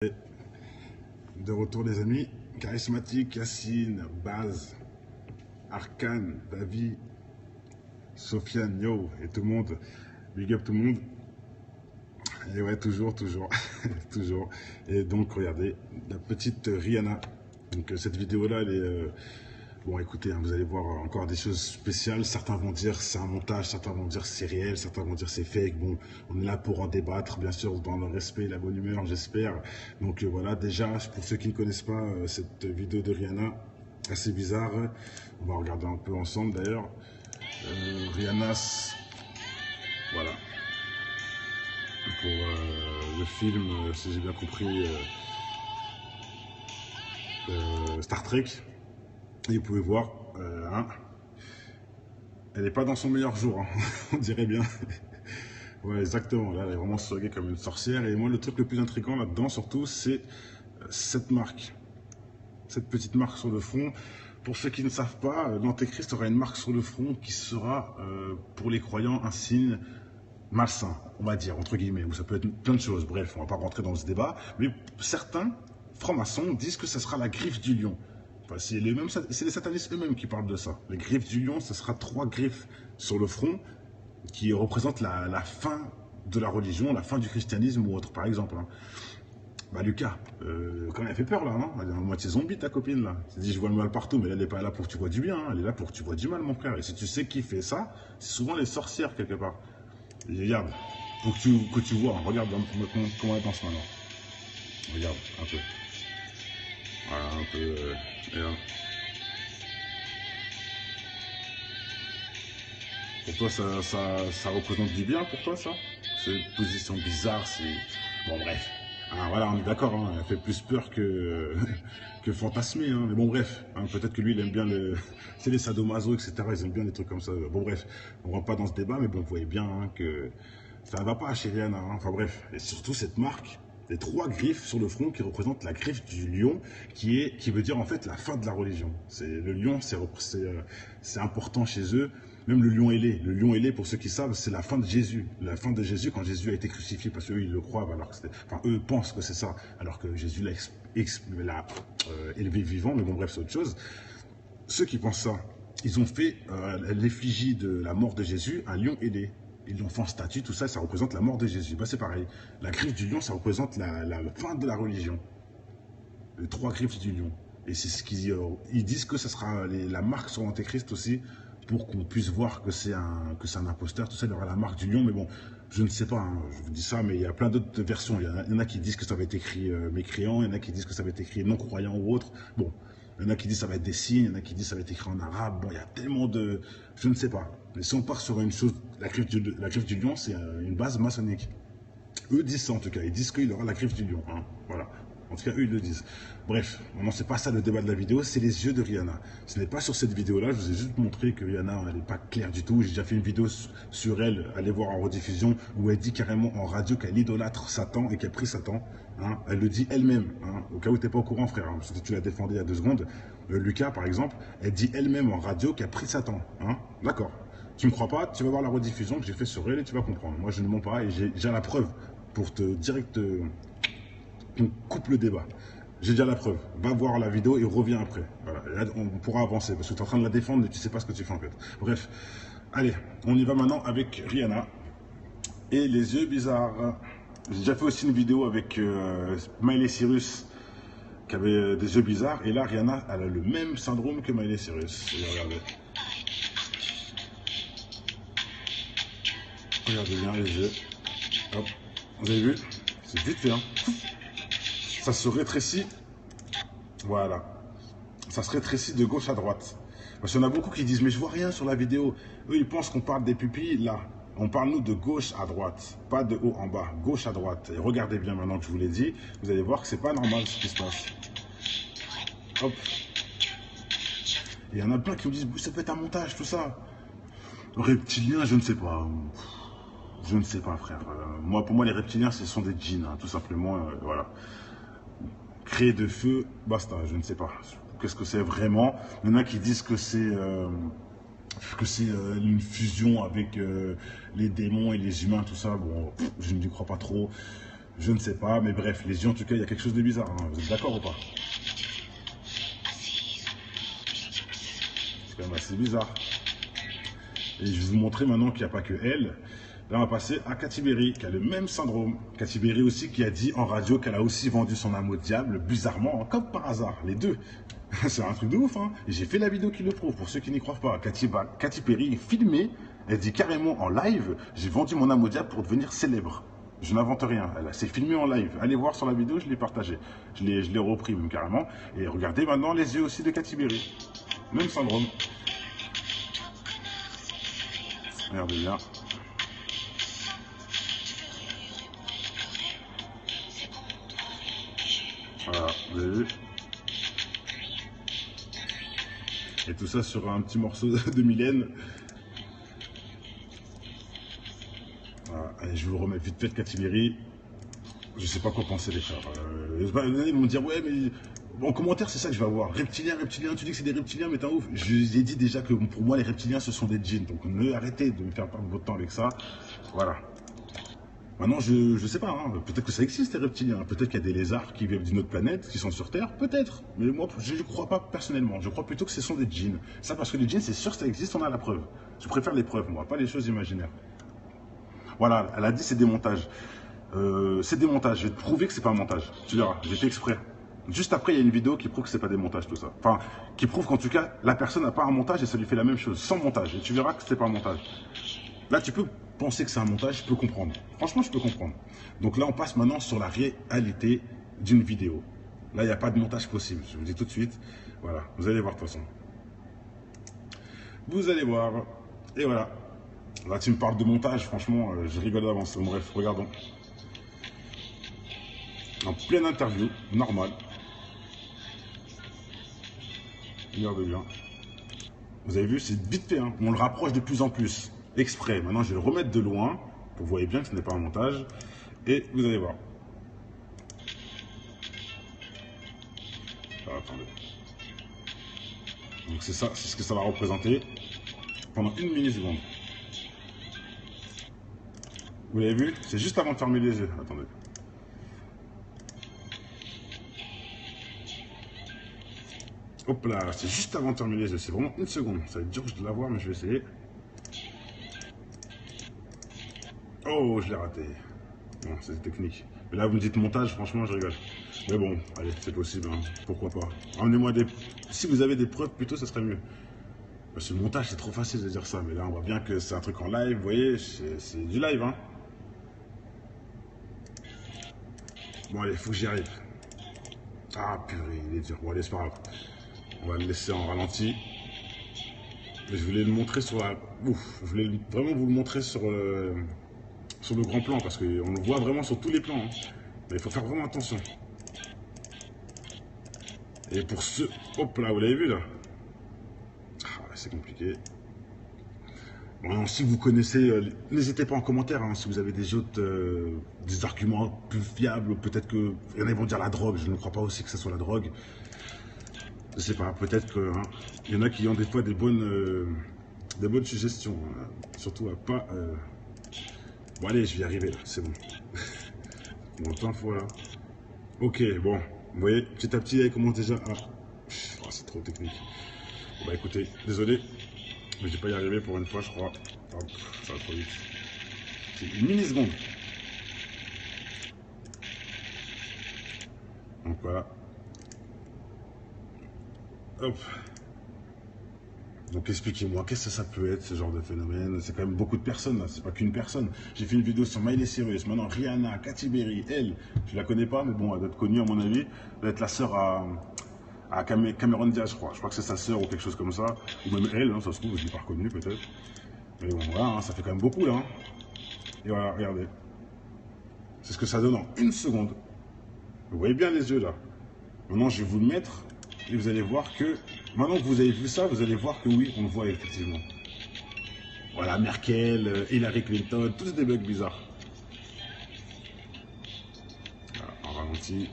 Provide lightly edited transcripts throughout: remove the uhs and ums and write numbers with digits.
De retour les amis, Charismatique, Yacine, Baz, Arcane, David, Sofiane, yo, et tout le monde, big up tout le monde. Et ouais, toujours, toujours. Et donc, regardez, la petite Rihanna. Donc, cette vidéo-là, elle est... bon, écoutez, hein, vous allez voir encore des choses spéciales. Certains vont dire c'est un montage, certains vont dire c'est réel, certains vont dire c'est fake. Bon, on est là pour en débattre, bien sûr, dans le respect et la bonne humeur, j'espère. Donc, voilà, déjà, pour ceux qui ne connaissent pas cette vidéo de Rihanna, assez bizarre. On va regarder un peu ensemble, d'ailleurs. Rihanna, voilà. Pour le film, si j'ai bien compris, Star Trek. Et vous pouvez voir, hein, elle n'est pas dans son meilleur jour, hein, on dirait bien. Ouais, exactement, là elle est vraiment soignée comme une sorcière. Et moi le truc le plus intriguant là-dedans surtout, c'est cette marque. Cette petite marque sur le front. Pour ceux qui ne savent pas, l'Antéchrist aura une marque sur le front qui sera, pour les croyants, un signe malsain, on va dire, entre guillemets, ou ça peut être plein de choses. Bref, on ne va pas rentrer dans ce débat. Mais certains francs-maçons disent que ce sera la griffe du lion. Enfin, c'est les satanistes eux-mêmes qui parlent de ça. Les griffes du lion, ce sera 3 griffes sur le front qui représentent la fin de la religion, la fin du christianisme ou autre, par exemple. Hein. Bah Lucas, quand elle a fait peur là, non? Elle est en moitié zombie ta copine là. Elle dit je vois le mal partout, mais elle n'est pas là pour que tu vois du bien, hein. Elle est là pour que tu vois du mal mon frère. Et si tu sais qui fait ça, c'est souvent les sorcières quelque part. Et regarde, pour que tu vois, regarde comment elle danse maintenant. Regarde, un peu. Voilà, un peu. Et là. Pour toi, ça représente du bien pour toi, ça? C'est une position bizarre, c'est... Bon, bref. Ah, voilà, on est d'accord, hein, elle fait plus peur que, que fantasmer. Hein. Mais bon, bref, hein, peut-être que lui, il aime bien le... C'est les sadomaso, etc. Ils aiment bien des trucs comme ça. Bon, bref, on ne rentre pas dans ce débat, mais bon, vous voyez bien hein, que ça ne va pas chez Rihanna. Hein. Enfin, bref. Et surtout, cette marque, les 3 griffes sur le front qui représentent la griffe du lion, qui veut dire en fait la fin de la religion. Le lion, c'est important chez eux. Même le lion ailé. Le lion ailé, pour ceux qui savent, c'est la fin de Jésus. La fin de Jésus quand Jésus a été crucifié, parce qu'eux, ils le croient, alors que enfin, eux pensent que c'est ça, alors que Jésus l'a élevé vivant, mais bon, bref, c'est autre chose. Ceux qui pensent ça, ils ont fait l'effigie de la mort de Jésus, un lion ailé. Ils l'ont fait en statue, tout ça, ça représente la mort de Jésus. Bah, c'est pareil. La griffe du lion, ça représente la fin de la religion. Les 3 griffes du lion. Et c'est ce qu'ils ils disent que ce sera la marque sur l'Antéchrist aussi, pour qu'on puisse voir que c'est un imposteur, tout ça, il y aura la marque du lion, mais bon, je ne sais pas, hein, je vous dis ça, mais il y a plein d'autres versions. Il y en a qui disent que ça va être écrit mécréant, il y en a qui disent que ça va être écrit non-croyant ou autre. Bon, il y en a qui disent que ça va être des signes, il y en a qui disent que ça va être écrit en arabe. Bon, il y a tellement de... Je ne sais pas. Mais si on part sur une chose, la griffe du lion, c'est une base maçonnique. Eux disent ça en tout cas, ils disent qu'il aura la griffe du lion. Hein. Voilà. En tout cas, eux, ils le disent. Bref, non, c'est pas ça le débat de la vidéo, c'est les yeux de Rihanna. Ce n'est pas sur cette vidéo-là, je vous ai juste montré que Rihanna, elle n'est pas claire du tout. J'ai déjà fait une vidéo sur elle, allez voir en rediffusion, où elle dit carrément en radio qu'elle idolâtre Satan et qu'elle prie Satan. Hein. Elle le dit elle-même, hein. Au cas où tu n'es pas au courant, frère, hein, parce que tu l'as défendu il y a 2 secondes. Lucas, par exemple, elle dit elle-même en radio qu'elle prie Satan. Hein. D'accord. Tu ne me crois pas, tu vas voir la rediffusion que j'ai fait sur elle et tu vas comprendre. Moi, je ne mens pas et j'ai la preuve pour te direct... on coupe le débat. J'ai déjà la preuve. Va voir la vidéo et reviens après. Voilà. Là, on pourra avancer parce que tu es en train de la défendre mais tu ne sais pas ce que tu fais en fait. Bref. Allez, on y va maintenant avec Rihanna. Et les yeux bizarres. J'ai déjà fait aussi une vidéo avec Miley Cyrus qui avait des yeux bizarres. Et là, Rihanna, elle a le même syndrome que Miley Cyrus. Regardez. Regardez bien les yeux. Hop. Vous avez vu? C'est vite fait, hein. Ça se rétrécit, voilà, ça se rétrécit de gauche à droite. Parce qu'il y en a beaucoup qui disent, mais je vois rien sur la vidéo. Eux, ils pensent qu'on parle des pupilles, là. On parle, nous, de gauche à droite, pas de haut en bas, gauche à droite. Et regardez bien maintenant que je vous l'ai dit, vous allez voir que c'est pas normal ce qui se passe. Hop. Et il y en a plein qui me disent, ça peut être un montage, tout ça. Reptilien, je ne sais pas. Je ne sais pas, frère. Moi, pour moi, les reptiliens, ce sont des djinns, hein, tout simplement, voilà. Créer de feu, basta, je ne sais pas. Qu'est-ce que c'est vraiment? Il y en a qui disent que c'est une fusion avec les démons et les humains, tout ça. Bon, je ne lui crois pas trop. Je ne sais pas, mais bref, les yeux en tout cas, il y a quelque chose de bizarre, hein. Vous êtes d'accord ou pas? C'est quand même assez bizarre. Et je vais vous montrer maintenant qu'il n'y a pas que elle. Là, on va passer à Katy Perry, qui a le même syndrome. Katy Perry aussi, qui a dit en radio qu'elle a aussi vendu son âme au diable, bizarrement, hein, comme par hasard, les deux. C'est un truc de ouf, hein. J'ai fait la vidéo qui le prouve, pour ceux qui n'y croient pas. Katy Perry est filmée, elle dit carrément en live, j'ai vendu mon âme au diable pour devenir célèbre. Je n'invente rien, elle s'est filmée en live. Allez voir sur la vidéo, je l'ai partagé. Je l'ai repris même carrément. Et regardez maintenant les yeux aussi de Katy Perry. Même syndrome. Regardez bien. Voilà, vous avez vu? Et tout ça sur un petit morceau de Mylène. Voilà. Allez, je vais vous remettre vite fait Katy Perry. Je sais pas quoi penser les frères. Ils vont me dire ouais mais en commentaire c'est ça que je vais avoir. Reptilien, reptilien, tu dis que c'est des reptiliens mais t'es un ouf. Je vous ai dit déjà que pour moi les reptiliens ce sont des djinns. Donc arrêtez de me faire perdre votre temps avec ça. Voilà. Maintenant, je sais pas, hein, peut-être que ça existe les reptiliens, peut-être qu'il y a des lézards qui vivent d'une autre planète, qui sont sur Terre, peut-être. Mais moi, je ne crois pas personnellement, je crois plutôt que ce sont des djinns. Ça, parce que les djinns, c'est sûr que ça existe, on a la preuve. Je préfère les preuves, moi, pas les choses imaginaires. Voilà, elle a dit c'est des montages. C'est des montages, je vais te prouver que c'est pas un montage. Tu verras, j'ai fait exprès. Juste après, il y a une vidéo qui prouve que c'est pas des montages, tout ça. Enfin, qui prouve qu'en tout cas, la personne n'a pas un montage et ça lui fait la même chose, sans montage. Et tu verras que c'est pas un montage. Là, tu peux penser que c'est un montage, je peux comprendre. Franchement, je peux comprendre. Donc là, on passe maintenant sur la réalité d'une vidéo. Là, il n'y a pas de montage possible, je vous le dis tout de suite. Voilà, vous allez voir de toute façon. Vous allez voir. Et voilà. Là, tu me parles de montage, franchement, je rigole d'avance. Bref, regardons. En pleine interview, normal. Regardez bien. Vous avez vu, c'est vite fait, hein. On le rapproche de plus en plus. Exprès. Maintenant, je vais le remettre de loin. Pour que vous voyez bien que ce n'est pas un montage. Et vous allez voir. Ah, attendez. Donc c'est ça, c'est ce que ça va représenter pendant 1 milliseconde. Vous l'avez vu? C'est juste avant de fermer les yeux. Attendez. Hop là, c'est juste avant de fermer les yeux. C'est vraiment 1 seconde. Ça va être dur que je dois l'avoir, mais je vais essayer. Oh, je l'ai raté. Bon, c'est technique. Mais là, vous me dites montage, franchement, je rigole. Mais bon, allez, c'est possible, hein. Pourquoi pas. Emmenez-moi des... Si vous avez des preuves, plutôt, ça serait mieux. Parce que le montage, c'est trop facile de dire ça. Mais là, on voit bien que c'est un truc en live, vous voyez, c'est du live, hein. Bon, allez, il faut que j'y arrive. Ah, purée, il est dur. Bon, allez, c'est pas grave. On va le laisser en ralenti. Mais je voulais le montrer sur la... Ouf, je voulais vraiment vous le montrer sur le grand plan, parce qu'on le voit vraiment sur tous les plans, hein. Mais il faut faire vraiment attention. Et pour ceux... Hop là, vous l'avez vu là? Ah, c'est compliqué. Bon, si vous connaissez, n'hésitez pas en commentaire, hein, si vous avez des autres des arguments plus fiables, peut-être que... Il y en a qui vont dire la drogue, je ne crois pas aussi que ce soit la drogue. Je sais pas, peut-être que... Hein, il y en a qui ont des fois des bonnes suggestions, hein, surtout à pas... Bon allez, je vais y arriver là, c'est bon. Bon, plein de fois là. Ok, bon, vous voyez, petit à petit, elle commence déjà à... Oh, c'est trop technique. Bon, bah écoutez, désolé, mais je vais pas y arriver pour une fois, je crois. Hop, ça va trop vite. C'est 1 milliseconde. Donc voilà. Hop. Donc expliquez-moi, qu'est-ce que ça peut être ce genre de phénomène? C'est quand même beaucoup de personnes là, c'est pas qu'une personne. J'ai fait une vidéo sur Miley Cyrus, maintenant Rihanna, Katy Perry, elle, je la connais pas, mais bon, elle doit être connue à mon avis. Elle doit être la sœur à Cameron Diaz, je crois. Je crois que c'est sa sœur ou quelque chose comme ça. Ou même elle, hein, ça se trouve, je l'ai pas reconnue peut-être. Mais bon, voilà, hein, ça fait quand même beaucoup là. Hein. Et voilà, regardez. C'est ce que ça donne en 1 seconde. Vous voyez bien les yeux là. Maintenant, je vais vous le mettre et vous allez voir que... Maintenant que vous avez vu ça, vous allez voir que oui, on le voit effectivement. Voilà, Merkel, Hillary Clinton, tous des bugs bizarres. Voilà, en ralenti.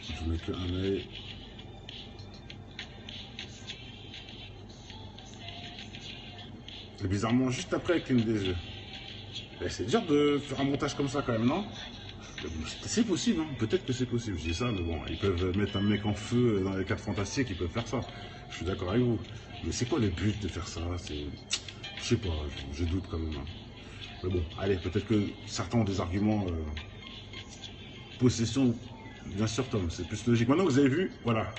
Je mets que un œil. Et bizarrement, juste après, elle cligne des yeux. C'est dur de faire un montage comme ça quand même, non? C'est possible, hein. Peut-être que c'est possible, je dis ça, mais bon, ils peuvent mettre un mec en feu dans les 4 fantastiques, ils peuvent faire ça. Je suis d'accord avec vous. Mais c'est quoi le but de faire ça? Je sais pas, je doute quand même, hein. Mais bon, allez, peut-être que certains ont des arguments. Possession, bien sûr, Tom, c'est plus logique. Maintenant que vous avez vu, voilà.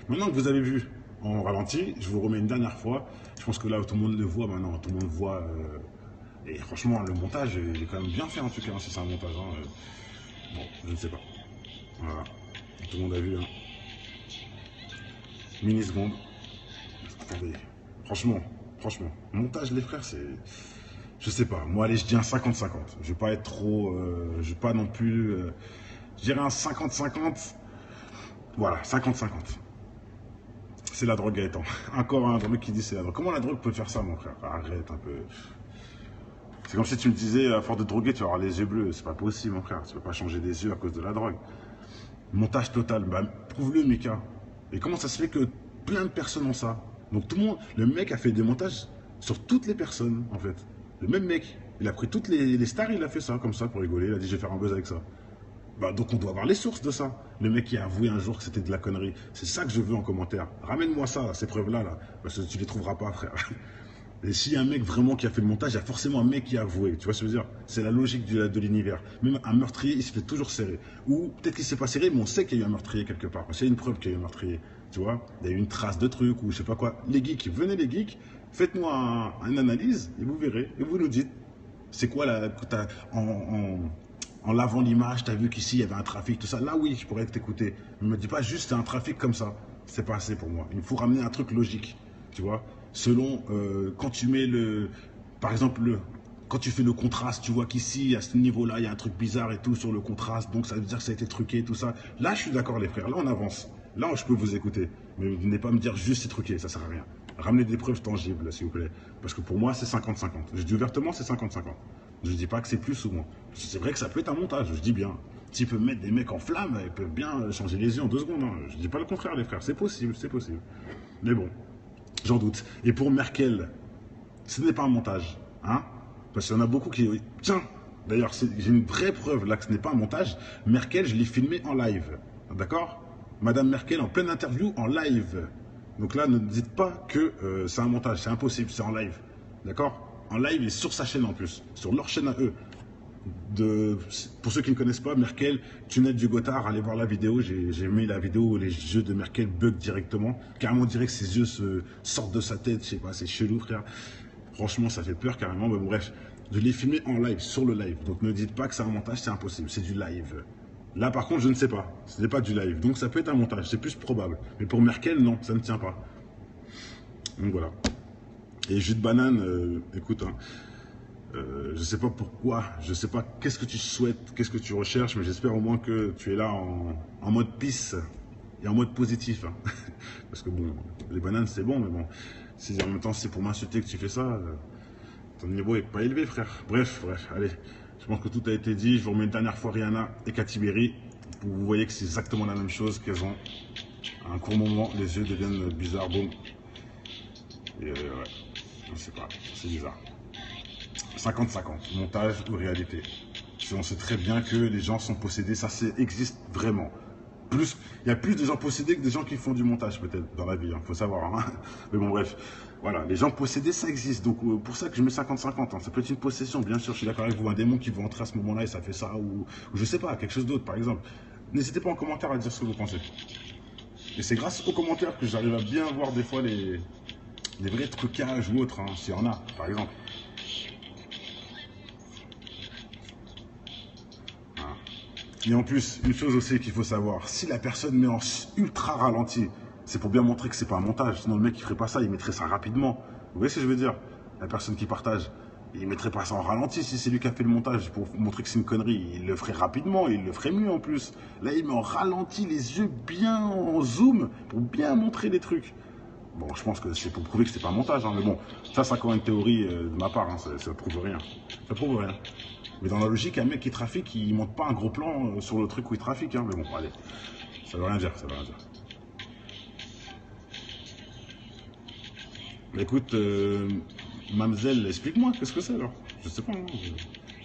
Maintenant que vous avez vu en ralenti, je vous remets une dernière fois. Je pense que là, tout le monde le voit maintenant, tout le monde voit. Et franchement, le montage, il est quand même bien fait en tout cas, hein, si c'est un montage. Hein, bon, je ne sais pas. Voilà. Tout le monde a vu. Hein. Mini-seconde. Attendez. Franchement. Montage, les frères, c'est. Je sais pas. Moi, allez, je dis un 50-50. Je vais pas être trop. Je vais pas non plus. Je dirais un 50-50. Voilà, 50-50. C'est la drogue, Gaëtan. Encore un mec qui dit c'est la drogue. Comment la drogue peut faire ça, mon frère? Arrête un peu. C'est comme si tu me disais, à force de droguer, tu vas avoir les yeux bleus. C'est pas possible, mon frère. Tu peux pas changer des yeux à cause de la drogue. Montage total. Bah, prouve-le, Mika. Et comment ça se fait que plein de personnes ont ça? Donc tout le monde, le mec a fait des montages sur toutes les personnes, en fait. Le même mec. Il a pris toutes les stars, il a fait ça, comme ça, pour rigoler. Il a dit, je vais faire un buzz avec ça. Bah, donc on doit avoir les sources de ça. Le mec qui a avoué un jour que c'était de la connerie. C'est ça que je veux en commentaire. Ramène-moi ça, ces preuves-là, là. Parce que tu les trouveras pas, frère. Et s'il y a un mec vraiment qui a fait le montage, il y a forcément un mec qui a avoué. Tu vois ce que je veux dire? C'est la logique de l'univers. Même un meurtrier, il se fait toujours serrer. Ou peut-être qu'il ne s'est pas serré, mais on sait qu'il y a eu un meurtrier quelque part. Parce qu'il y a une preuve qu'il y a eu un meurtrier. Tu vois? Il y a eu une trace de truc ou je sais pas quoi. Les geeks, venez les geeks, faites-moi une analyse et vous verrez. Et vous nous dites, c'est quoi en lavant l'image, tu as vu qu'ici il y avait un trafic, tout ça. Là, oui, je pourrais t'écouter. Ne me dis pas juste c'est un trafic comme ça. C'est pas assez pour moi. Il faut ramener un truc logique. Tu vois? Selon, quand tu mets par exemple, quand tu fais le contraste, tu vois qu'ici, à ce niveau-là, il y a un truc bizarre et tout sur le contraste. Donc, ça veut dire que ça a été truqué, tout ça. Là, je suis d'accord, les frères. Là, on avance. Là, je peux vous écouter. Mais venez pas me dire juste c'est truqué. Ça sert à rien. Ramenez des preuves tangibles, s'il vous plaît. Parce que pour moi, c'est 50-50. Je dis ouvertement, c'est 50-50. Je ne dis pas que c'est plus ou moins. C'est vrai que ça peut être un montage, je dis bien. S'ils peuvent mettre des mecs en flammes, ils peuvent bien changer les yeux en 2 secondes. Hein. Je ne dis pas le contraire, les frères. C'est possible, c'est possible. Mais bon, j'en doute. Et pour Merkel, ce n'est pas un montage. Hein? Parce qu'il y en a beaucoup qui... Tiens, d'ailleurs, j'ai une vraie preuve là que ce n'est pas un montage. Merkel, je l'ai filmé en live. D'accord? Madame Merkel en pleine interview en live. Donc là, ne dites pas que c'est un montage. C'est impossible, c'est en live. D'accord? En live et sur sa chaîne en plus, sur leur chaîne à eux. Pour ceux qui ne connaissent pas, Merkel, tunnel du Gothard, allez voir la vidéo, j'ai mis la vidéo où les yeux de Merkel bug directement. Carrément, on dirait que ses yeux sortent de sa tête, je sais pas, c'est chelou, frère. Franchement, ça fait peur carrément, mais bon, bref. Je l'ai filmé en live, sur le live. Donc ne dites pas que c'est un montage, c'est impossible, c'est du live. Là, par contre, je ne sais pas. Ce n'est pas du live, donc ça peut être un montage, c'est plus probable. Mais pour Merkel, non, ça ne tient pas. Donc voilà. Et jus de banane, écoute, hein, je sais pas pourquoi, je sais pas qu'est-ce que tu souhaites, qu'est-ce que tu recherches, mais j'espère au moins que tu es là en mode peace et en mode positif. Hein. Parce que bon, les bananes c'est bon, mais bon, si en même temps c'est pour m'insulter que tu fais ça, ton niveau est pas élevé, frère. Bref, allez, je pense que tout a été dit. Je vous remets une dernière fois Rihanna et Katy Perry. Vous voyez que c'est exactement la même chose qu'elles ont. À un court moment, les yeux deviennent bizarres, boum. Et ouais, je sais pas, c'est bizarre. 50-50, montage ou réalité. On sait très bien que les gens sont possédés, ça existe vraiment. Il y a plus de gens possédés que des gens qui font du montage peut-être dans la vie, faut savoir. Hein. Mais bon bref, voilà, les gens possédés ça existe. Donc pour ça que je mets 50-50, hein. Ça peut être une possession, bien sûr, je suis d'accord avec vous, un démon qui veut entrer à ce moment-là et ça fait ça, ou je sais pas, quelque chose d'autre par exemple. N'hésitez pas en commentaire à dire ce que vous pensez. Et c'est grâce aux commentaires que j'arrive à bien voir des fois les vrais trucages ou autres, hein, s'il y en a, par exemple. Et en plus, une chose aussi qu'il faut savoir, si la personne met en ultra ralenti, c'est pour bien montrer que c'est pas un montage. Sinon le mec il ferait pas ça, il mettrait ça rapidement. Vous voyez ce que je veux dire? La personne qui partage, il mettrait pas ça en ralenti si c'est lui qui a fait le montage pour montrer que c'est une connerie. Il le ferait rapidement, il le ferait mieux en plus. Là il met en ralenti, les yeux bien en zoom pour bien montrer les trucs. Bon, je pense que c'est pour prouver que c'est pas un montage, hein, mais bon, ça c'est encore une théorie de ma part, hein, ça prouve rien. Ça prouve rien. Mais dans la logique, un mec qui trafique, il ne monte pas un gros plan sur le truc où il trafique. Hein. Mais bon, allez, ça veut rien dire, ça veut rien dire. Mais écoute, Mamzelle, explique-moi, qu'est-ce que c'est alors? Je sais pas, hein.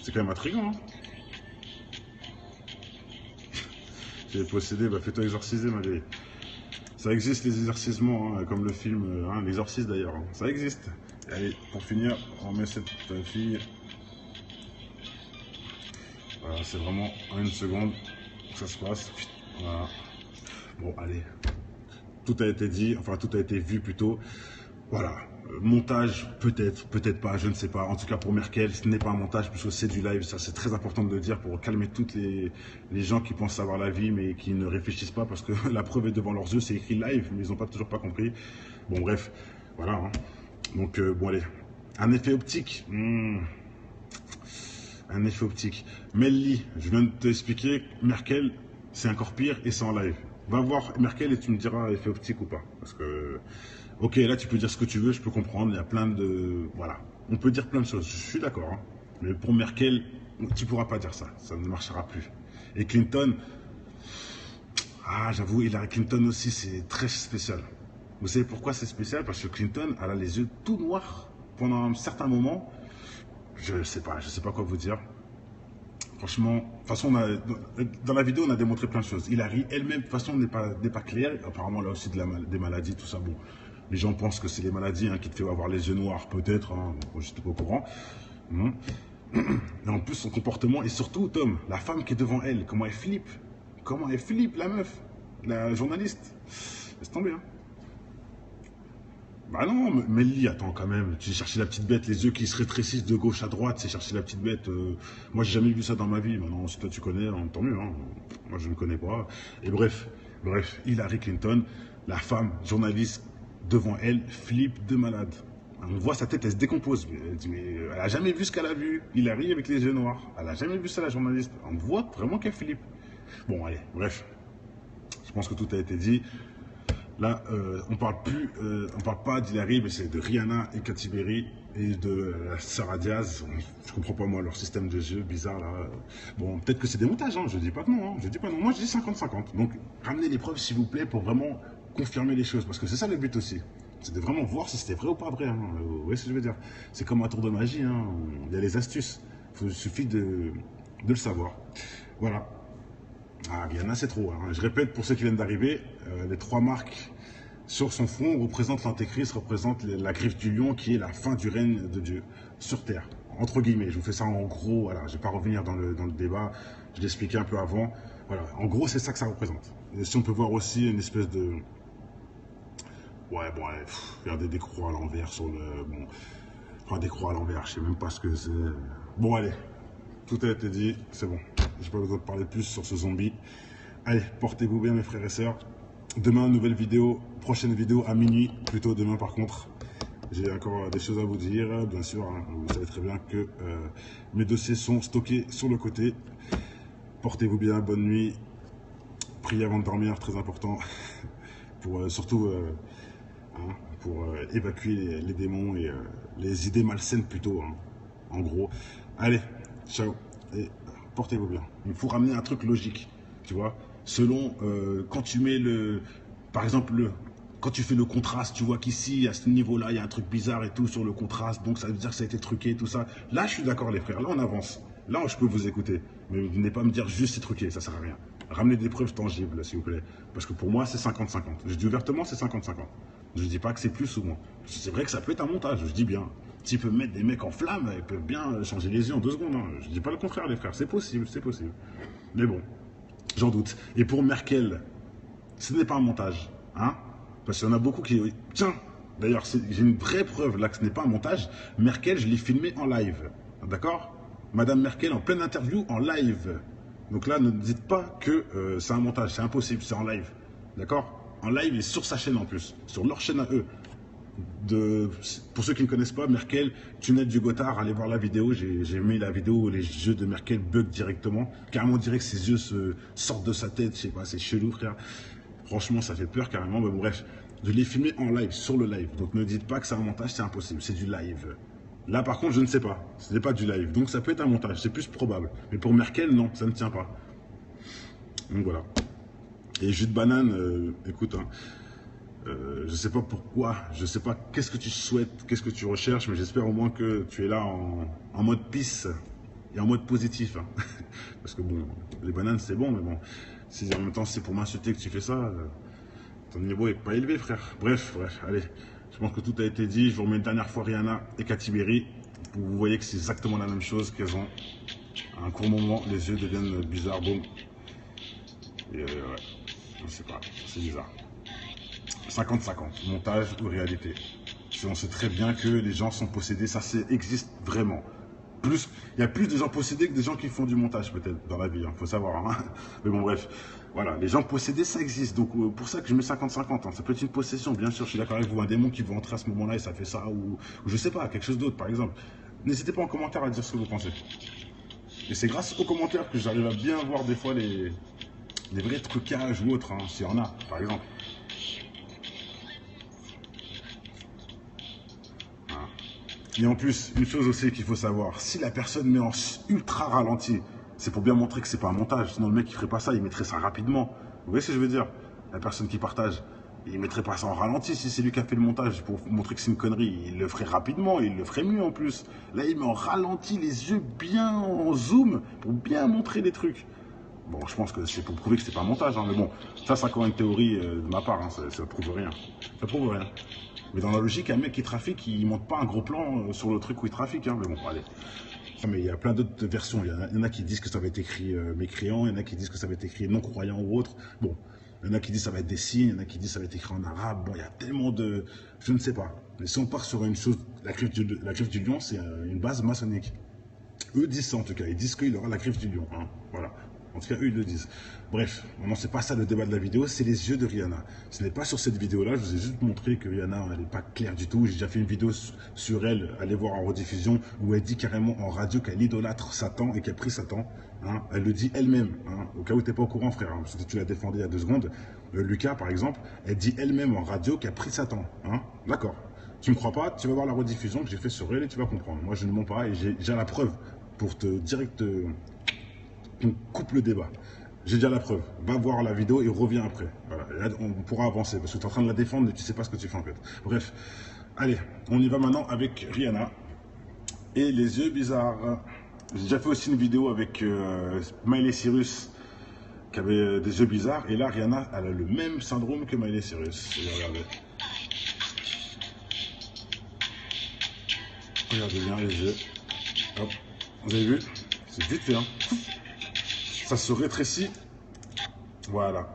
C'est quand même intriguant. Hein. Tu es possédé, bah fais-toi exorciser, ma vieille. Ça existe les exorcisements, hein, comme le film, l'exorciste d'ailleurs. Hein. Ça existe. Allez, pour finir, on met cette fille. Voilà, c'est vraiment en une seconde que ça se passe. Voilà. Bon, allez. Tout a été dit, enfin tout a été vu plutôt. Voilà. Montage, peut-être, peut-être pas, je ne sais pas. En tout cas pour Merkel, ce n'est pas un montage puisque c'est du live. Ça c'est très important de le dire pour calmer toutes les gens qui pensent savoir la vie mais qui ne réfléchissent pas parce que la preuve est devant leurs yeux, c'est écrit live mais ils n'ont toujours pas compris. Bon bref, voilà. Hein. Donc bon allez, un effet optique. Un effet optique. Melli, je viens de t'expliquer, Merkel, c'est encore pire et c'est en live. Va voir Merkel et tu me diras effet optique ou pas. Parce que, ok, là tu peux dire ce que tu veux, je peux comprendre, il y a plein de... Voilà, on peut dire plein de choses, je suis d'accord. Hein. Mais pour Merkel, tu ne pourras pas dire ça, ça ne marchera plus. Et Clinton, j'avoue, Hillary Clinton aussi, c'est très spécial. Vous savez pourquoi c'est spécial? Parce que Clinton, elle a les yeux tout noirs pendant un certain moment. Je sais pas quoi vous dire. Franchement, de toute façon, dans la vidéo, on a démontré plein de choses. Hillary elle-même, de toute façon, n'est pas claire. Apparemment, là aussi des maladies, tout ça. Bon, les gens pensent que c'est les maladies qui te font avoir les yeux noirs, peut-être. Hein, bon, je n'étais pas au courant. Et en plus, son comportement, et surtout, Tom, la femme qui est devant elle, comment elle flippe. Comment elle flippe, la meuf, la journaliste. Laisse tomber, hein. Bah non, Melli, attends quand même, tu cherches la petite bête, les yeux qui se rétrécissent de gauche à droite, c'est chercher la petite bête. Moi, j'ai jamais vu ça dans ma vie. Maintenant, si toi tu connais, hein, tant mieux. Hein. Moi, je ne connais pas. Et bref, Hillary Clinton, la femme journaliste devant elle, flippe de malade. On voit sa tête, elle se décompose. Elle a jamais vu ce qu'elle a vu. Hillary avec les yeux noirs. Elle a jamais vu ça, la journaliste. On voit vraiment qu'elle flippe. Bon, allez, bref. Je pense que tout a été dit. Là, on parle pas d'Hillary, mais c'est de Rihanna et Katy Perry et de Sarah Diaz. Je comprends pas moi leur système de jeu bizarre là. Bon, peut-être que c'est des montages, hein, je dis pas que non, hein, je dis pas non. Moi je dis 50-50. Donc ramenez les preuves s'il vous plaît pour vraiment confirmer les choses, parce que c'est ça le but aussi. C'est de vraiment voir si c'était vrai ou pas vrai. Hein. Vous voyez ce que je veux dire? C'est comme un tour de magie, hein. Il y a les astuces. Il suffit de le savoir. Voilà. Rihanna, c'est trop. Hein. Je répète, pour ceux qui viennent d'arriver, les 3 marques sur son front représentent l'Antéchrist, représentent la griffe du lion qui est la fin du règne de Dieu sur terre. Entre guillemets, je vous fais ça en gros, voilà, je ne vais pas revenir dans le débat, je l'expliquais un peu avant. Voilà, en gros, c'est ça que ça représente. Et si on peut voir aussi une espèce de... Ouais, bon, regardez des croix à l'envers sur le... Bon, enfin, des croix à l'envers, je ne sais même pas ce que c'est. Bon, allez, tout a été dit, c'est bon. J'ai pas besoin de parler plus sur ce zombie. Allez, portez-vous bien mes frères et sœurs. Demain, nouvelle vidéo, prochaine vidéo à minuit, plutôt demain par contre. J'ai encore des choses à vous dire, bien sûr, hein, vous savez très bien que mes dossiers sont stockés sur le côté. Portez-vous bien, bonne nuit. Priez avant de dormir, très important. Pour surtout pour évacuer les démons et les idées malsaines plutôt, hein, en gros. Allez, ciao et portez-vous bien. Il faut ramener un truc logique, tu vois. Selon, quand tu mets par exemple, quand tu fais le contraste, tu vois qu'ici, à ce niveau-là, il y a un truc bizarre et tout sur le contraste, donc ça veut dire que ça a été truqué, tout ça. Là, je suis d'accord, les frères, là, on avance. Là, je peux vous écouter. Mais vous venez pas me dire juste c'est truqué, ça sert à rien. Ramenez des preuves tangibles, s'il vous plaît. Parce que pour moi, c'est 50-50. Je dis ouvertement, c'est 50-50. Je dis pas que c'est plus ou moins. C'est vrai que ça peut être un montage, je dis bien. S'ils peuvent mettre des mecs en flammes, ils peuvent bien changer les yeux en 2 secondes. Hein. Je dis pas le contraire, les frères, c'est possible, c'est possible. Mais bon. J'en doute. Et pour Merkel, ce n'est pas un montage. Hein, parce qu'il y en a beaucoup qui... Tiens, d'ailleurs, j'ai une vraie preuve là que ce n'est pas un montage. Merkel, je l'ai filmé en live. D'accord? Madame Merkel en pleine interview en live. Donc là, ne dites pas que c'est un montage. C'est impossible, c'est en live. D'accord? En live et sur sa chaîne en plus. Sur leur chaîne à eux. Pour ceux qui ne connaissent pas, Merkel, tunnel du Gothard, allez voir la vidéo, j'ai mis la vidéo où les yeux de Merkel bug directement, carrément on dirait que ses yeux sortent de sa tête, je sais pas, c'est chelou frère, franchement ça fait peur carrément, mais bon bref, je l'ai filmé en live, sur le live, donc ne dites pas que c'est un montage, c'est impossible, c'est du live. Là par contre je ne sais pas, ce n'est pas du live, donc ça peut être un montage, c'est plus probable, mais pour Merkel non, ça ne tient pas. Donc voilà. Et jus de banane, écoute, hein, je sais pas pourquoi, je sais pas qu'est-ce que tu souhaites, qu'est-ce que tu recherches, mais j'espère au moins que tu es là en mode peace et en mode positif. Hein. Parce que bon, les bananes c'est bon, mais bon, Si en même temps c'est pour m'insulter que tu fais ça, ton niveau est pas élevé, frère. Bref, allez. Je pense que tout a été dit. Je vous remets une dernière fois Rihanna et Katy Perry. Vous voyez que c'est exactement la même chose qu'elles ont. À un court moment, les yeux deviennent bizarres, boum. Et ouais, je sais pas, c'est bizarre. 50-50, montage ou réalité. On sait très bien que les gens sont possédés, ça existe vraiment. Il y a plus de gens possédés que des gens qui font du montage peut-être dans la vie, faut savoir. Hein. Mais bon bref, voilà, les gens possédés ça existe. Donc pour ça que je mets 50-50. Hein. Ça peut être une possession, bien sûr, je suis d'accord avec vous, un démon qui veut entrer à ce moment-là et ça fait ça, ou je sais pas, quelque chose d'autre par exemple. N'hésitez pas en commentaire à dire ce que vous pensez. Et c'est grâce aux commentaires que j'arrive à bien voir des fois les vrais trucages ou autres, hein, s'il y en a, par exemple. Et en plus, une chose aussi qu'il faut savoir, si la personne met en ultra ralenti, c'est pour bien montrer que c'est pas un montage. Sinon, le mec, il ferait pas ça, il mettrait ça rapidement. Vous voyez ce que je veux dire? La personne qui partage, il mettrait pas ça en ralenti si c'est lui qui a fait le montage pour montrer que c'est une connerie. Il le ferait rapidement, il le ferait mieux en plus. Là, il met en ralenti, les yeux bien en zoom, pour bien montrer les trucs. Bon, je pense que c'est pour prouver que c'est pas un montage, hein, mais bon, ça c'est encore une théorie de ma part, hein, ça prouve rien. Ça prouve rien. Mais dans la logique, un mec qui trafique, il monte pas un gros plan sur le truc où il trafique, hein, mais bon, allez. Mais il y a plein d'autres versions, il y en a qui disent que ça va être écrit mécréant, il y en a qui disent que ça va être écrit non-croyant ou autre. Bon, il y en a qui disent que ça va être des signes, il y en a qui disent que ça va être écrit en arabe. Bon, il y a tellement de... Je ne sais pas. Mais si on part sur une chose, la griffe du lion, c'est une base maçonnique. Eux disent ça en tout cas, ils disent qu'il aura la griffe du lion. Hein. Voilà. En tout cas, eux, ils le disent. Bref, maintenant, c'est pas ça le débat de la vidéo, c'est les yeux de Rihanna. Ce n'est pas sur cette vidéo-là, je vous ai juste montré que Rihanna, elle n'est pas claire du tout. J'ai déjà fait une vidéo sur elle, allez voir en rediffusion, où elle dit carrément en radio qu'elle idolâtre Satan et qu'elle prie Satan. Hein. Elle le dit elle-même, hein. Au cas où tu n'es pas au courant, frère, hein, parce que tu l'as défendu il y a 2 secondes. Lucas, par exemple, elle dit elle-même en radio qu'elle prie Satan. Hein. D'accord. Tu ne me crois pas, tu vas voir la rediffusion que j'ai fait sur elle et tu vas comprendre. Moi, je ne mens pas et j'ai la preuve pour te direct... qu'on coupe le débat. J'ai déjà la preuve. Va voir la vidéo et reviens après. Voilà. Là, on pourra avancer parce que tu es en train de la défendre mais tu ne sais pas ce que tu fais en fait. Bref. Allez, on y va maintenant avec Rihanna. Et les yeux bizarres. J'ai déjà fait aussi une vidéo avec Miley Cyrus qui avait des yeux bizarres. Et là, Rihanna, elle a le même syndrome que Miley Cyrus. Et regardez. Regardez bien les yeux. Hop. Vous avez vu? C'est vite fait, hein. Ça se rétrécit, voilà,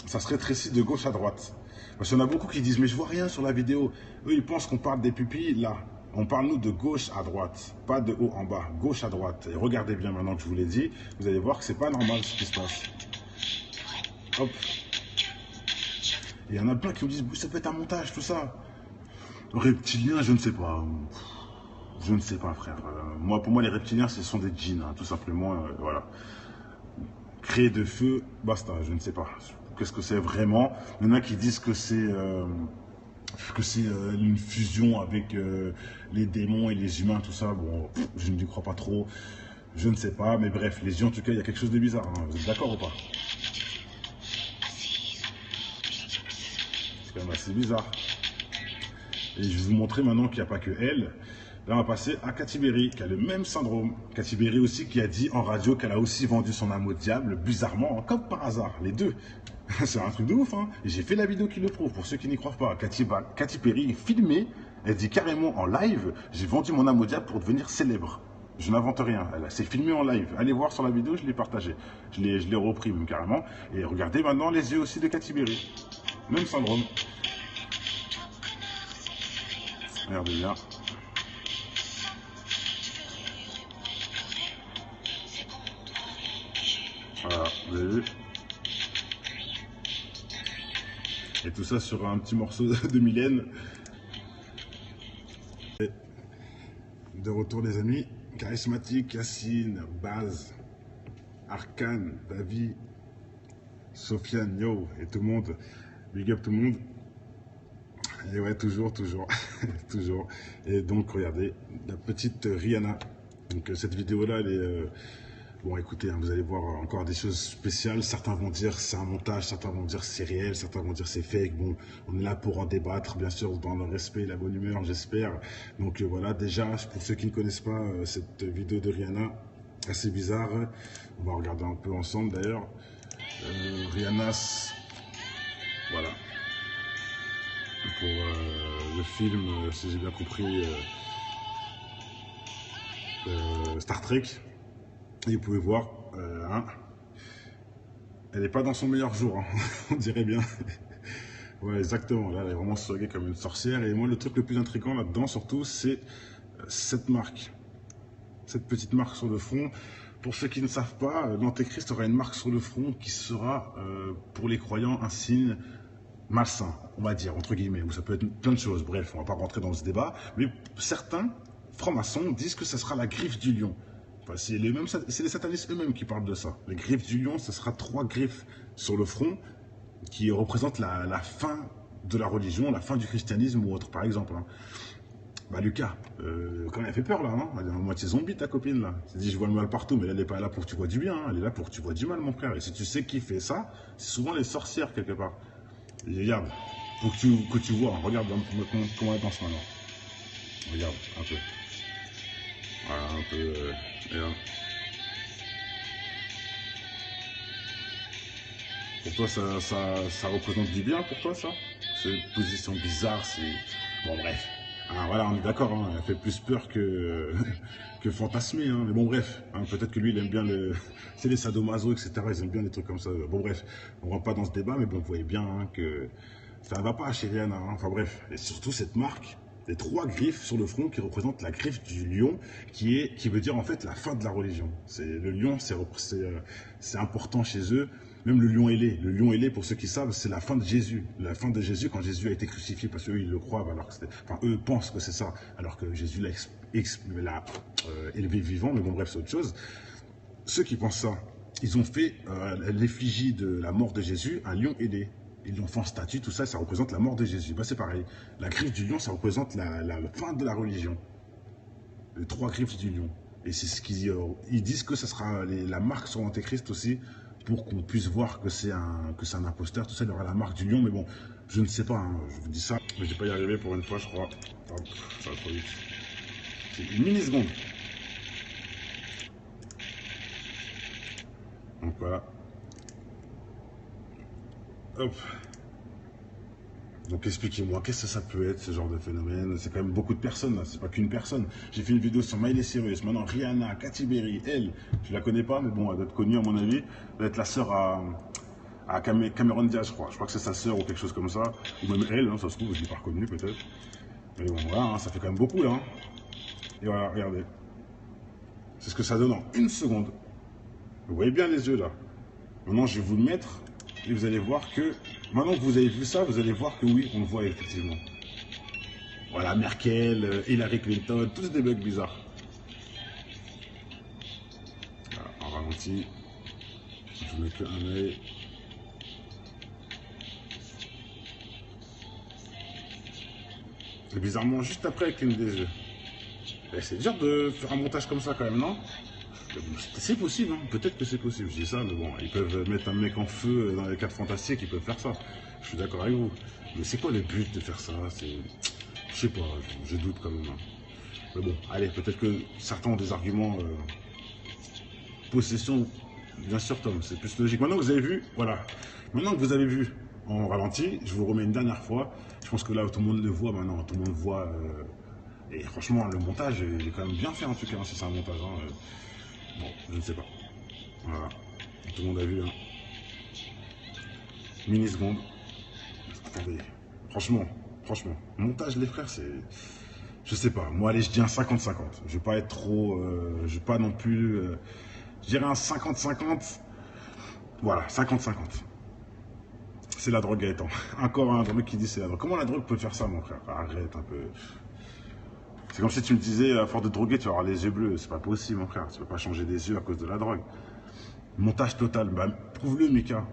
ça se rétrécit de gauche à droite. Parce qu'il y en a beaucoup qui disent, mais je vois rien sur la vidéo. Eux, ils pensent qu'on parle des pupilles, là. On parle, nous, de gauche à droite, pas de haut en bas, gauche à droite. Et regardez bien maintenant que je vous l'ai dit, vous allez voir que c'est pas normal ce qui se passe. Hop. Et il y en a plein qui me disent, ça peut être un montage, tout ça. Reptilien, je ne sais pas. Je ne sais pas, frère. Pour moi, les reptiliens, ce sont des djinns, hein, tout simplement, voilà. Créer de feu, basta, je ne sais pas. Qu'est-ce que c'est vraiment? Il y en a qui disent que c'est une fusion avec les démons et les humains, tout ça. Bon, je ne crois pas trop. Je ne sais pas, mais bref, les yeux, en tout cas, il y a quelque chose de bizarre. Hein. Vous êtes d'accord ou pas? C'est quand même assez bizarre. Et je vais vous montrer maintenant qu'il n'y a pas que elle. Là, on va passer à Katy Perry, qui a le même syndrome. Katy Perry aussi, qui a dit en radio qu'elle a aussi vendu son âme au diable, bizarrement, comme par hasard, les deux. C'est un truc de ouf, hein. Et j'ai fait la vidéo qui le prouve, pour ceux qui n'y croient pas. Katy Perry est filmée, elle dit carrément en live, j'ai vendu mon âme au diable pour devenir célèbre. Je n'invente rien, c'est filmé en live. Allez voir sur la vidéo, je l'ai partagé. Je l'ai repris même carrément. Et regardez maintenant les yeux aussi de Katy Perry. Même syndrome. Regardez bien. Voilà, vous avez vu? Et tout ça sur un petit morceau de Mylène. De retour les amis, Charismatique, Yacine, Baz, Arcane, David, Sofiane, Yo, et tout le monde. Big up tout le monde. Et ouais, toujours, toujours. Et donc, regardez, la petite Rihanna. Donc, cette vidéo-là, elle est... bon, écoutez, hein, vous allez voir encore des choses spéciales. Certains vont dire c'est un montage, certains vont dire c'est réel, certains vont dire c'est fake. Bon, on est là pour en débattre, bien sûr, dans le respect et la bonne humeur, j'espère. Donc voilà, déjà, pour ceux qui ne connaissent pas cette vidéo de Rihanna, assez bizarre. On va regarder un peu ensemble d'ailleurs. Rihanna, voilà. Pour le film, si j'ai bien compris, Star Trek. Et vous pouvez voir, hein, elle n'est pas dans son meilleur jour, hein, on dirait bien. Ouais, exactement. Là, elle est vraiment soignée comme une sorcière. Et moi, le truc le plus intriguant là-dedans, surtout, c'est cette marque. Cette petite marque sur le front. Pour ceux qui ne savent pas, l'Antéchrist aura une marque sur le front qui sera, pour les croyants, un signe malsain, on va dire, entre guillemets, ou ça peut être plein de choses. Bref, on ne va pas rentrer dans ce débat. Mais certains francs-maçons disent que ce sera la griffe du lion. Enfin, c'est les satanistes eux-mêmes qui parlent de ça. Les griffes du lion, ce sera 3 griffes sur le front qui représentent la fin de la religion, la fin du christianisme ou autre, par exemple. Hein. Bah Lucas, quand elle a fait peur là, hein, elle est à moitié zombie ta copine là. Elle dit je vois le mal partout, mais là, elle n'est pas là pour que tu vois du bien, hein. Elle est là pour que tu vois du mal mon frère. Et si tu sais qui fait ça, c'est souvent les sorcières quelque part. Et regarde, pour que tu vois, hein, regarde comment elle danse maintenant. Regarde, un peu. Voilà, un peu. Et là. Pour toi, ça représente du bien pour toi, ça? C'est une position bizarre, c'est... Bon, bref. Ah, voilà, on est d'accord, hein, elle fait plus peur que, que fantasmer, hein. Mais bon, bref. Hein, peut-être que lui, il aime bien le... C'est les sadomaso, etc. Ils aiment bien des trucs comme ça. Bon, bref. On ne rentre pas dans ce débat, mais bon, vous voyez bien hein, que ça ne va pas chez Rihanna. Hein. Enfin, bref. Et surtout, cette marque, les 3 griffes sur le front qui représentent la griffe du lion, qui veut dire en fait la fin de la religion. Le lion, c'est important chez eux. Même le lion ailé. Le lion ailé, pour ceux qui savent, c'est la fin de Jésus. La fin de Jésus quand Jésus a été crucifié, parce qu'eux, ils le croient, alors que eux pensent que c'est ça, alors que Jésus l'a élevé vivant, mais bon, bref, c'est autre chose. Ceux qui pensent ça, ils ont fait l'effigie de la mort de Jésus, un lion ailé. Ils l'ont fait en statue, tout ça, ça représente la mort de Jésus. Bah, c'est pareil. La griffe du lion, ça représente la fin de la religion. Les 3 griffes du lion. Et c'est ce qu'ils ils disent que ça sera la marque sur l'Antéchrist aussi, pour qu'on puisse voir que c'est un imposteur, tout ça, il y aura la marque du lion, mais bon, je ne sais pas, hein, je vous dis ça, mais je vais pas y arriver pour une fois, je crois. Hop, ça va trop vite. C'est une mini-seconde. Donc voilà. Hop. Donc expliquez-moi, qu'est-ce que ça peut être ce genre de phénomène? C'est quand même beaucoup de personnes là, c'est pas qu'une personne. J'ai fait une vidéo sur Miley Cyrus, maintenant Rihanna, Katy Perry, elle, je la connais pas, mais bon, elle doit être connue à mon avis. Elle doit être la sœur à Cameron Diaz, je crois. Je crois que c'est sa sœur ou quelque chose comme ça. Ou même elle, hein, ça se trouve, je l'ai pas reconnue peut-être. Mais bon, voilà, hein, ça fait quand même beaucoup là. Hein. Et voilà, regardez. C'est ce que ça donne en 1 seconde. Vous voyez bien les yeux là. Maintenant, je vais vous le mettre et vous allez voir que, maintenant que vous avez vu ça, vous allez voir que oui, on le voit effectivement. Voilà, Merkel, Hillary Clinton, tous des bugs bizarres. Voilà, en ralenti, je mets que un œil. Et bizarrement, juste après, elle cligne des yeux. C'est dur de faire un montage comme ça quand même, non? C'est possible, hein. Peut-être que c'est possible, je dis ça, mais bon, ils peuvent mettre un mec en feu dans les 4 fantastiques, ils peuvent faire ça. Je suis d'accord avec vous. Mais c'est quoi le but de faire ça? Je sais pas, je doute quand même. Hein. Mais bon, allez, peut-être que certains ont des arguments. Possession, bien sûr, Tom, c'est plus logique. Maintenant que vous avez vu, voilà. Maintenant que vous avez vu en ralenti, je vous remets une dernière fois. Je pense que là, tout le monde le voit maintenant, tout le monde voit. Et franchement, le montage, il est quand même bien fait en tout cas, si c'est un montage. Hein, bon, je ne sais pas. Voilà. Tout le monde a vu. Hein. Mini-seconde. Attendez. Franchement. Montage, les frères, c'est... Je sais pas. Moi, allez, je dis un 50-50. Je vais pas être trop... je vais pas non plus... je dirais un 50-50. Voilà, 50-50. C'est la drogue, Gaëtan. Encore un mec qui dit c'est la drogue. Comment la drogue peut faire ça, mon frère? Arrête un peu. C'est comme si tu me disais, à force de droguer, tu vas avoir les yeux bleus. C'est pas possible, mon frère. Tu peux pas changer des yeux à cause de la drogue. Montage total. Bah, prouve-le, Mika.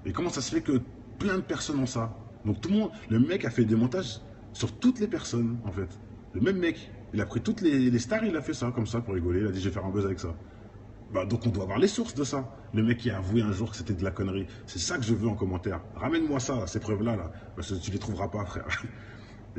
Et comment ça se fait que plein de personnes ont ça? Donc tout le monde, le mec a fait des montages sur toutes les personnes, en fait. Le même mec. Il a pris toutes les stars, il a fait ça, comme ça, pour rigoler. Il a dit, je vais faire un buzz avec ça. Bah, donc on doit avoir les sources de ça. Le mec qui a avoué un jour que c'était de la connerie. C'est ça que je veux en commentaire. Ramène-moi ça, ces preuves-là, là. Parce que tu les trouveras pas, frère.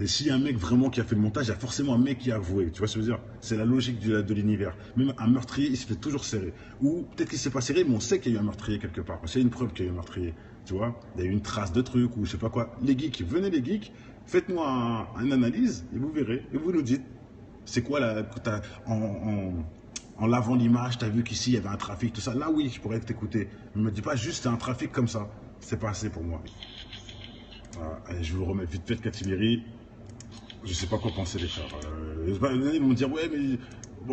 Et s'il y a un mec vraiment qui a fait le montage, il y a forcément un mec qui a avoué. Tu vois ce que je veux dire? C'est la logique de l'univers. Même un meurtrier, il se fait toujours serrer. Ou peut-être qu'il ne s'est pas serré, mais on sait qu'il y a eu un meurtrier quelque part. Parce qu'il y a une preuve qu'il y a eu un meurtrier. Tu vois? Il y a eu une trace de truc ou je sais pas quoi. Les geeks, venez les geeks, faites-moi une analyse et vous verrez. Et vous nous dites, c'est quoi la, en lavant l'image, tu as vu qu'ici il y avait un trafic, tout ça. Là, oui, je pourrais t'écouter. Mais ne me dis pas juste c'est un trafic comme ça. C'est pas assez pour moi. Voilà. Allez, je vous le remets vite fait, Katiberi. Je sais pas quoi penser, les frères. Ils vont me dire, ouais, mais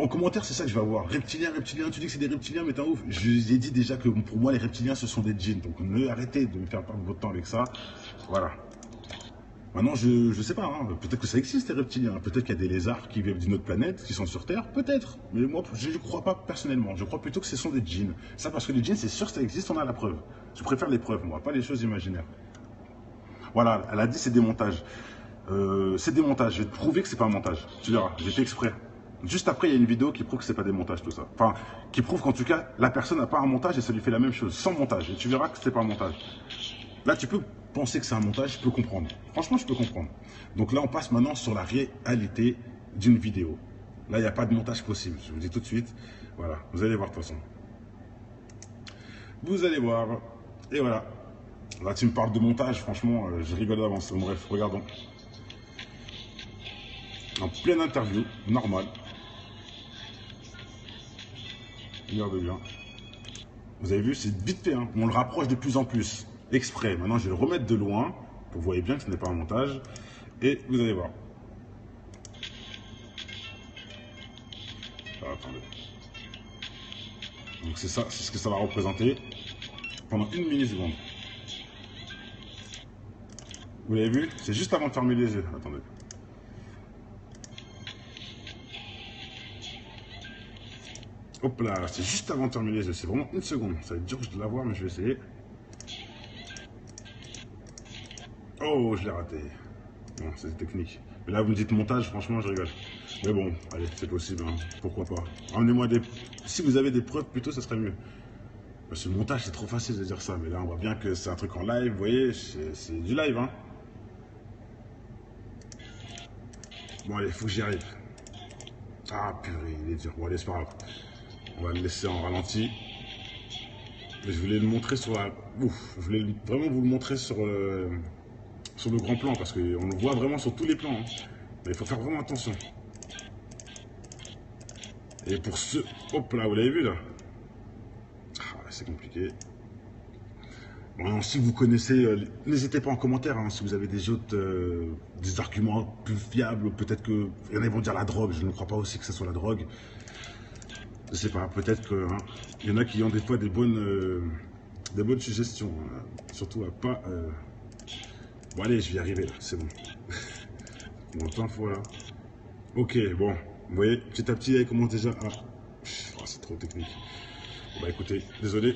en commentaire, c'est ça que je vais avoir. Reptiliens, reptiliens, tu dis que c'est des reptiliens, mais t'es un ouf. Je vous ai dit déjà que pour moi, les reptiliens, ce sont des djinns. Donc, arrêtez de me faire perdre votre temps avec ça. Voilà. Maintenant, je sais pas, hein. Peut-être que ça existe, les reptiliens. Peut-être qu'il y a des lézards qui vivent d'une autre planète, qui sont sur Terre. Peut-être. Mais moi, je ne crois pas personnellement. Je crois plutôt que ce sont des djinns. Ça, parce que les djinns, c'est sûr que ça existe, on a la preuve. Je préfère les preuves, moi, pas les choses imaginaires. Voilà, elle a dit c'est des montages. C'est des montages. Je vais te prouver que c'est pas un montage. Tu verras, j'ai fait exprès. Juste après, il y a une vidéo qui prouve que c'est pas des montages, tout ça. Enfin, qui prouve qu'en tout cas, la personne n'a pas un montage et ça lui fait la même chose, sans montage. Et tu verras que c'est pas un montage. Là, tu peux penser que c'est un montage, je peux comprendre. Franchement, je peux comprendre. Donc là, on passe maintenant sur la réalité d'une vidéo. Là, il n'y a pas de montage possible. Je vous dis tout de suite. Voilà, vous allez voir de toute façon. Vous allez voir. Et voilà. Là, tu me parles de montage, franchement, je rigole d'avance. Bref, regardons. En pleine interview, normal. Regardez bien. Vous avez vu, c'est vite fait, hein. On le rapproche de plus en plus. Exprès. Maintenant, je vais le remettre de loin. Pour que vous voyez bien que ce n'est pas un montage. Et vous allez voir. Ah, attendez. Donc c'est ça, c'est ce que ça va représenter pendant 1 milliseconde. Vous l'avez vu? C'est juste avant de fermer les yeux. Attendez. Hop là, c'est juste avant de fermer les yeux. C'est vraiment 1 seconde. Ça va être dur que je dois la voir, mais je vais essayer. Oh, je l'ai raté. Bon, c'est technique. Mais là, vous me dites montage, franchement, je rigole. Mais bon, allez, c'est possible, hein. Pourquoi pas. Emmenez-moi des... Si vous avez des preuves, plutôt, ça serait mieux. Parce que le montage, c'est trop facile de dire ça. Mais là, on voit bien que c'est un truc en live, vous voyez, c'est du live, hein. Bon, allez, faut que j'y arrive. Ah, purée, il est dur. Bon, allez, c'est pas grave. On va le laisser en ralenti. Mais je voulais le montrer sur la... Ouf, je voulais vraiment vous le montrer sur le grand plan, parce qu'on le voit vraiment sur tous les plans, hein. Mais il faut faire vraiment attention. Et pour ceux... Hop là, vous l'avez vu là? Ah, c'est compliqué. Bon, si vous connaissez, n'hésitez pas en commentaire, hein, si vous avez des autres des arguments plus fiables. Peut-être que... Il y en a qui vont dire la drogue, je ne crois pas aussi que ce soit la drogue. Je sais pas, peut-être qu'il y en a qui ont des fois des bonnes suggestions. Hein. Surtout à pas... Bon allez, je vais y arriver là, c'est bon. Bon, plein de fois là. Ok, bon, vous voyez, petit à petit, elle commence déjà à... Oh, c'est trop technique. Bon, bah écoutez, désolé.